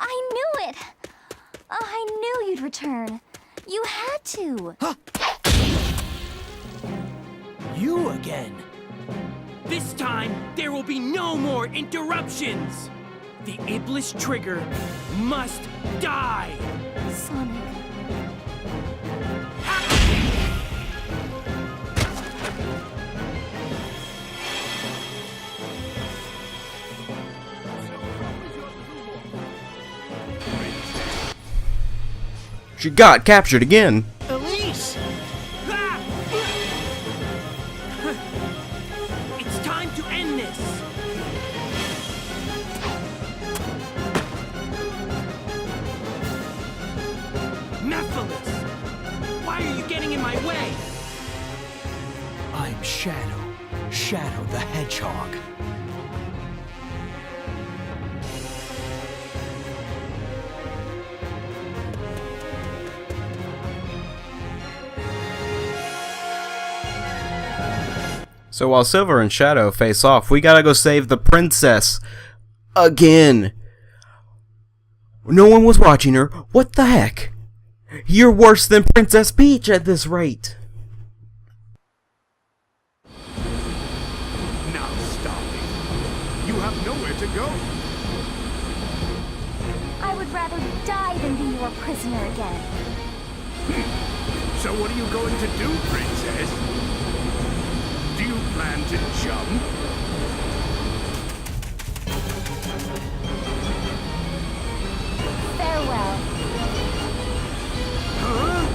I knew it! Oh, I knew you'd return. You had to. Huh. You again. This time, there will be no more interruptions! The Iblis trigger must die! Sonic. She got captured again. Elise! It's time to end this! Nephilis! Why are you getting in my way? I'm Shadow. Shadow the Hedgehog. So while Silver and Shadow face off, we gotta go save the princess. Again. No one was watching her. What the heck? You're worse than Princess Peach at this rate. Now stop it. You have nowhere to go. I would rather die than be your prisoner again. So what are you going to do, princess? Do you plan to jump? Farewell. Huh?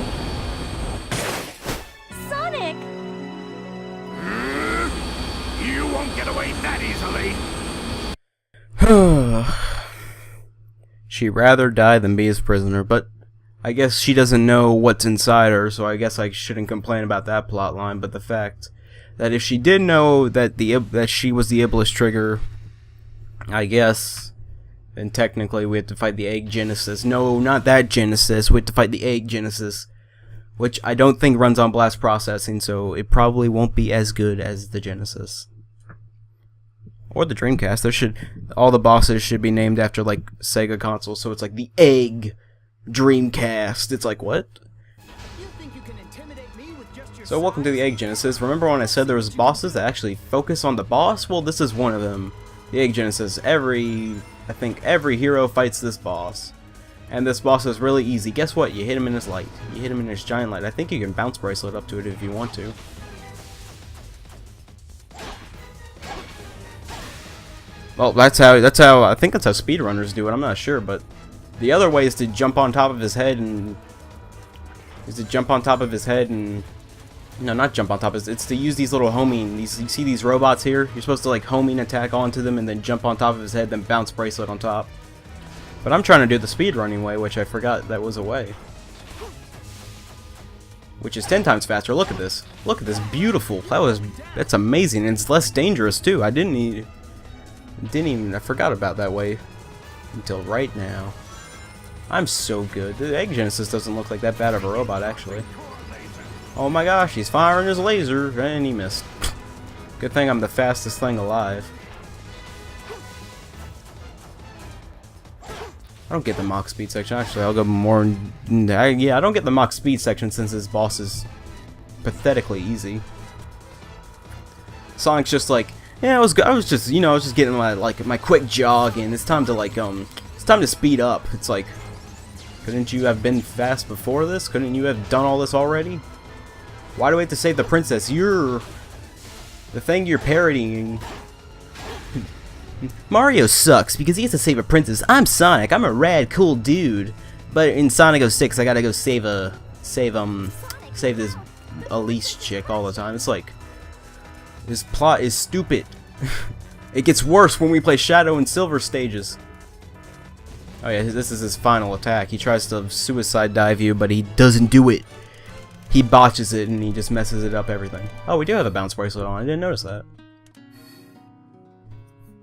Sonic! You won't get away that easily. She'd rather die than be his prisoner, but I guess she doesn't know what's inside her, so I guess I shouldn't complain about that plot line. But the fact that if she did know that that she was the Iblis trigger, I guess, then technically we have to fight the Egg Genesis. No, not that Genesis. We have to fight the Egg Genesis, which I don't think runs on blast processing, so it probably won't be as good as the Genesis. Or the Dreamcast. All the bosses should be named after like Sega consoles, so it's like the Egg Dreamcast. It's like, what? So welcome to the Egg Genesis. Remember when I said there was bosses that actually focus on the boss? Well, this is one of them. The Egg Genesis. I think every hero fights this boss. And this boss is really easy. Guess what? You hit him in his light. You hit him in his giant light. I think you can bounce bracelet up to it if you want to. Well, I think that's how speedrunners do it. I'm not sure, but the other way is to jump on top of his head and no, not jump on top of it. It's to use these little homing. You see these robots here? You're supposed to like homing attack onto them and then jump on top of his head, then bounce bracelet on top. But I'm trying to do the speedrunning way, which I forgot that was a way. Which is 10 times faster. Look at this. Look at this. Beautiful. That's amazing. And it's less dangerous too. I forgot about that way until right now. I'm so good. The Egg Genesis doesn't look like that bad of a robot, actually. Oh my gosh, he's firing his laser, and he missed. Good thing I'm the fastest thing alive. I don't get the Mach Speed section. Actually, I'll go more... Yeah, I don't get the Mach Speed section since this boss is pathetically easy. Sonic's just like, yeah, I was just getting my quick jog in. It's time to it's time to speed up. It's like, couldn't you have been fast before this? Couldn't you have done all this already? Why do we have to save the princess? The thing you're parodying. Mario sucks because he has to save a princess. I'm Sonic. I'm a rad, cool dude. But in Sonic 06, I gotta go save this Elise chick all the time. It's like, this plot is stupid. It gets worse when we play Shadow and Silver stages. Oh yeah, this is his final attack. He tries to suicide dive you, but he doesn't do it. He botches it and he just messes it up everything. Oh, we do have a bounce bracelet on. I didn't notice that.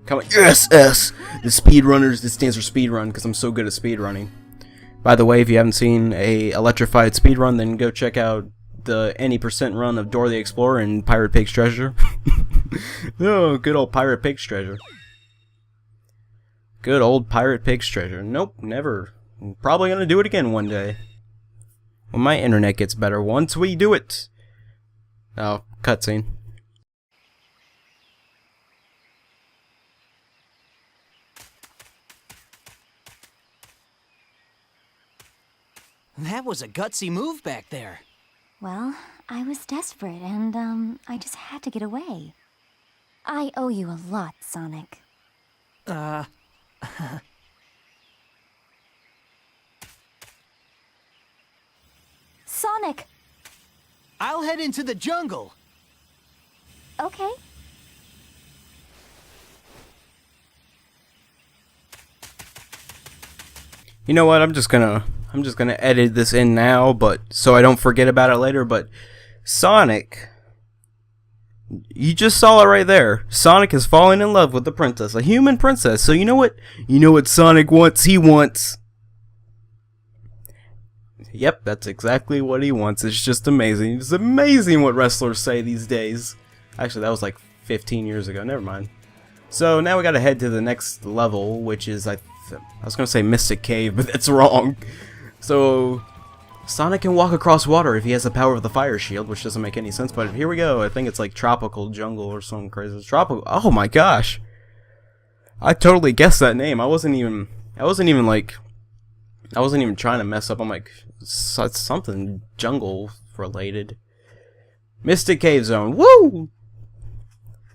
Come on. Yes, S! The speedrunners, this stands for speedrun because I'm so good at speedrunning. By the way, if you haven't seen a electrified speedrun, then go check out the any % run of Dora the Explorer and Pirate Pig's Treasure. Oh, good old Pirate Pig's Treasure. Good old Pirate Pig's treasure. Nope, never. Probably gonna do it again one day. When my internet gets better, once we do it. Oh, cutscene. That was a gutsy move back there. Well, I was desperate and, I just had to get away. I owe you a lot, Sonic. Sonic! I'll head into the jungle. Okay. You know what? I'm just gonna edit this in now, but so I don't forget about it later. But Sonic, you just saw it right there. Sonic is falling in love with the princess, a human princess. So you know what? You know what Sonic wants? He wants. Yep, that's exactly what he wants. It's just amazing. It's amazing what wrestlers say these days. Actually, that was like 15 years ago. Never mind. So now we gotta head to the next level, which is I was gonna say Mystic Cave, but that's wrong. So Sonic can walk across water if he has the power of the fire shield, which doesn't make any sense. But here we go. I think it's like tropical jungle or something crazy. It's tropical. Oh my gosh! I totally guessed that name. I wasn't even trying to mess up. I'm like, it's something jungle related. Mystic Cave Zone. Woo!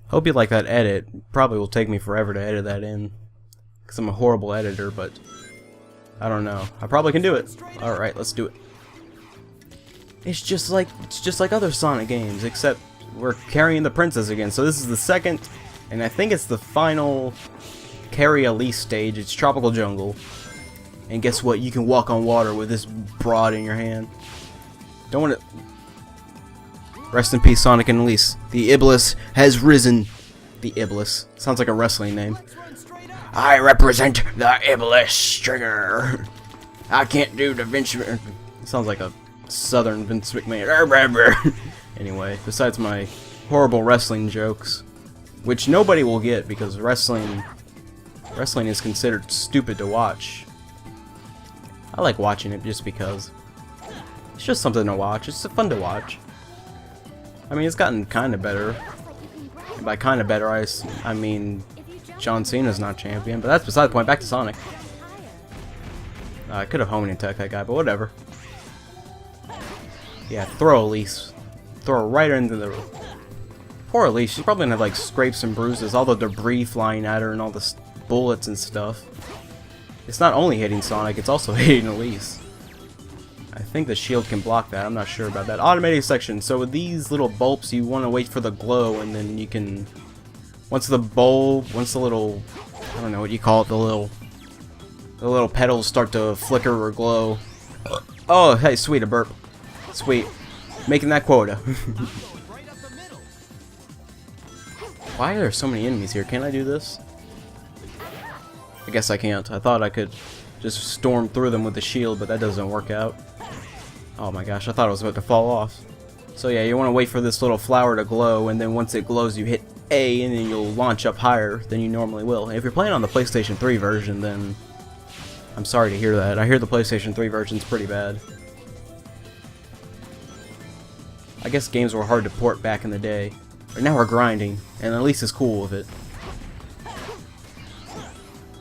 Hope you like that edit. Probably will take me forever to edit that in, because I'm a horrible editor, but I don't know. I probably can do it. Alright, let's do it. It's just like other Sonic games, except we're carrying the princess again. So this is the second, and I think it's the final carry Elise stage. It's tropical jungle. And guess what? You can walk on water with this broad in your hand. Don't want to... Rest in peace, Sonic and Elise. The Iblis has risen. The Iblis. Sounds like a wrestling name. I represent the Iblis Trigger. I can't do the Vince... Sounds like a southern Vince McMahon. Anyway, besides my horrible wrestling jokes, which nobody will get because wrestling is considered stupid to watch. I like watching it just because it's just something to watch. It's fun to watch. I mean, it's gotten kind of better. And by kind of better, I mean John Cena's not champion, but that's beside the point. Back to Sonic. I could have homing attacked that guy, but whatever. Yeah, throw Elise. Throw her right into the... Poor Elise. She's probably gonna have like scrapes and bruises, all the debris flying at her and all the bullets and stuff. It's not only hitting Sonic, it's also hitting Elise. I think the shield can block that. I'm not sure about that. Automated section. So with these little bulbs, you want to wait for the glow, and then you can... Once the little... I don't know what you call it, the little petals start to flicker or glow. Oh, hey, sweet, a burp. Sweet. Making that quota. Why are there so many enemies here? Can I do this? I guess I can't. I thought I could just storm through them with the shield, but that doesn't work out. Oh my gosh, I thought I was about to fall off. So yeah, you want to wait for this little flower to glow, and then once it glows you hit A, and then you'll launch up higher than you normally will. And if you're playing on the PlayStation 3 version, then I'm sorry to hear that. I hear the PlayStation 3 version's pretty bad. I guess games were hard to port back in the day. But now we're grinding, and at least it's cool with it.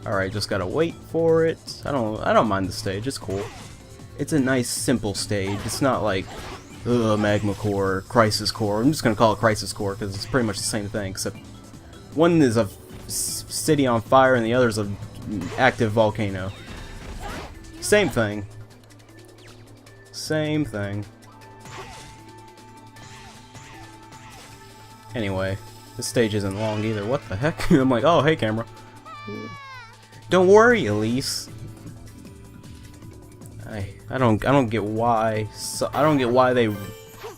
Alright, just gotta wait for it. I don't mind the stage, it's cool. It's a nice, simple stage. It's not like Magma Core, Crisis Core. I'm just gonna call it Crisis Core because it's pretty much the same thing, except one is a city on fire and the other is an active volcano. Same thing. Same thing. Anyway, this stage isn't long either. What the heck? I'm like, oh, hey, camera. Don't worry, Elise. I don't get why. I don't get why they.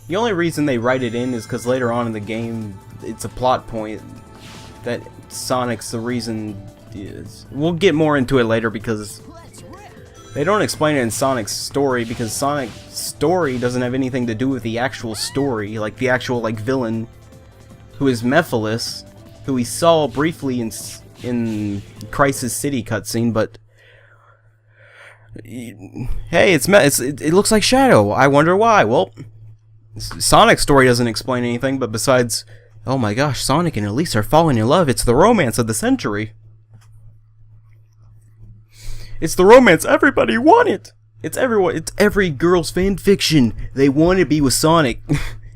The only reason they write it in is because later on in the game, it's a plot point that Sonic's the reason. We'll get more into it later because they don't explain it in Sonic's story because Sonic's story doesn't have anything to do with the actual story, like the actual villain, who is Mephiles, who we saw briefly in in Crisis City cutscene, but hey, it looks like Shadow. I wonder why. Well, Sonic's story doesn't explain anything, but besides, oh my gosh, Sonic and Elise are falling in love. It's the romance of the century. It's the romance everybody wanted. It's every girl's fan fiction. They want to be with Sonic.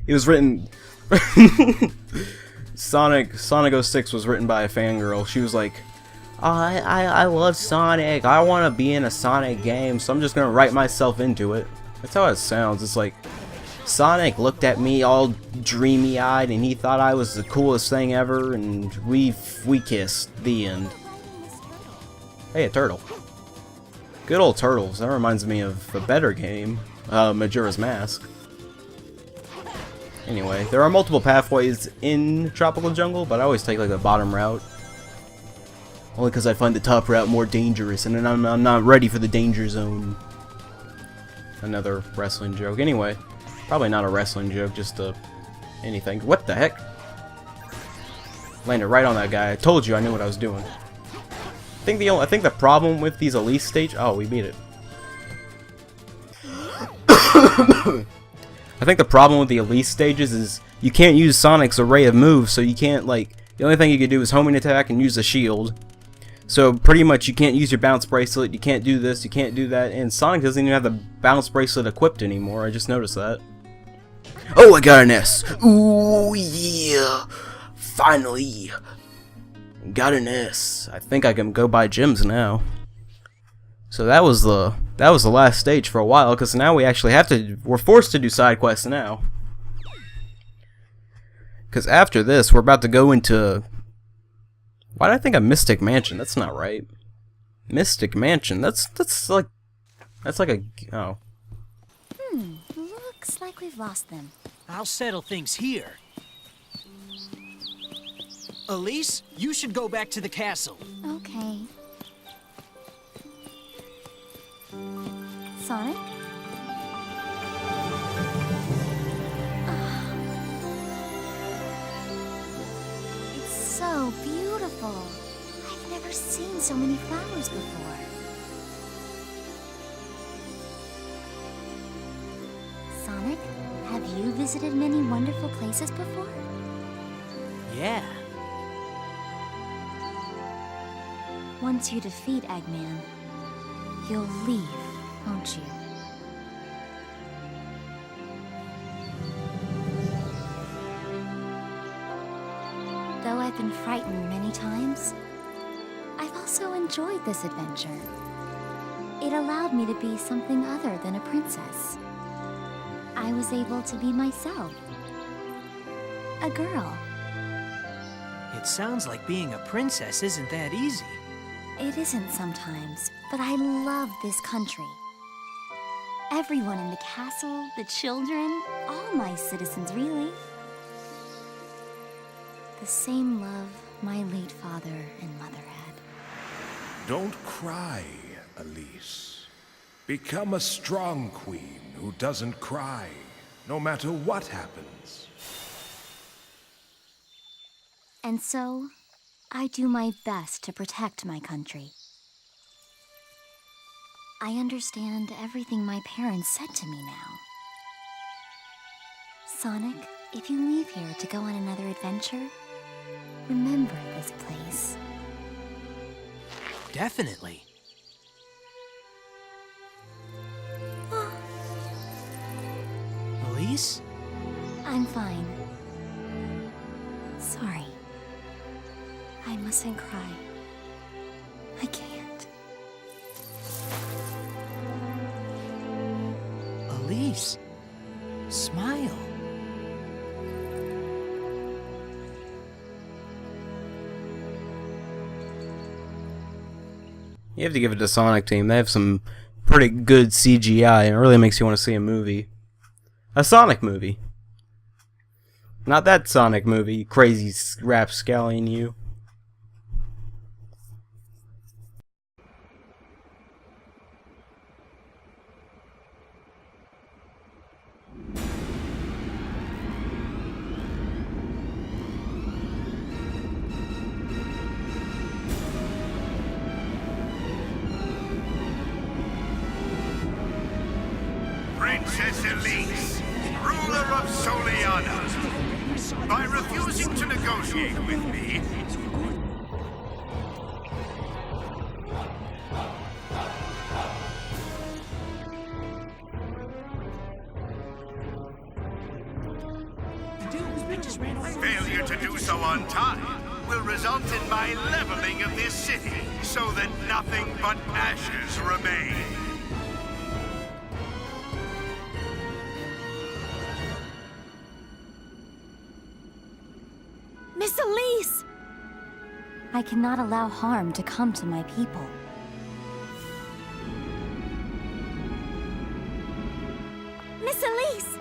It was written Sonic 06 was written by a fangirl. She was like, I love Sonic. I want to be in a Sonic game, so I'm just going to write myself into it. That's how it sounds. It's like Sonic looked at me all dreamy-eyed and he thought I was the coolest thing ever, and we kissed. The end. Hey, a turtle. Good old turtles. That reminds me of a better game, Majora's Mask. Anyway, there are multiple pathways in Tropical Jungle, but I always take like the bottom route. Only because I find the top route more dangerous, and then I'm not ready for the danger zone. Another wrestling joke. Anyway, probably not a wrestling joke, just anything. What the heck? Landed right on that guy. I told you I knew what I was doing. I think the problem with these Elise stage. Oh, we beat it. I think the problem with the Elise stages is you can't use Sonic's array of moves, so you can't, like, the only thing you can do is homing attack and use a shield. So pretty much you can't use your bounce bracelet, you can't do this, you can't do that, and Sonic doesn't even have the bounce bracelet equipped anymore. I just noticed that. Oh, I got an S. Ooh yeah, finally got an S. I think I can go buy gems now. So that was the last stage for a while, because now we're forced to do side quests now. Because after this, we're about to go into... Why did I think of Mystic Mansion? That's not right. Mystic Mansion. That's like a... Oh. Looks like we've lost them. I'll settle things here. Elise, you should go back to the castle. Okay. Sonic? It's so beautiful. I've never seen so many flowers before. Sonic, have you visited many wonderful places before? Yeah. Once you defeat Eggman, you'll leave, won't you? Though I've been frightened many times, I've also enjoyed this adventure. It allowed me to be something other than a princess. I was able to be myself. A girl. It sounds like being a princess isn't that easy. It isn't sometimes, but I love this country. Everyone in the castle, the children, all my citizens, really. The same love my late father and mother had. Don't cry, Elise. Become a strong queen who doesn't cry, no matter what happens. And so, I do my best to protect my country. I understand everything my parents said to me now. Sonic, if you leave here to go on another adventure, remember this place. Definitely. Elise? I'm fine. Sorry. I mustn't cry. I can't. Elise, smile. You have to give it to Sonic Team. They have some pretty good CGI, and it really makes you want to see a movie. A Sonic movie. Not that Sonic movie, crazy rapscallion you. Princess Elise, ruler of Soliana. By refusing to negotiate with me, failure to do so on time will result in my leveling of this city so that nothing but ashes remain. Miss Elise! I cannot allow harm to come to my people. Miss Elise!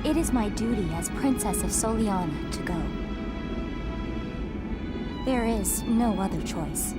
It is my duty as Princess of Soliana to go. There is no other choice.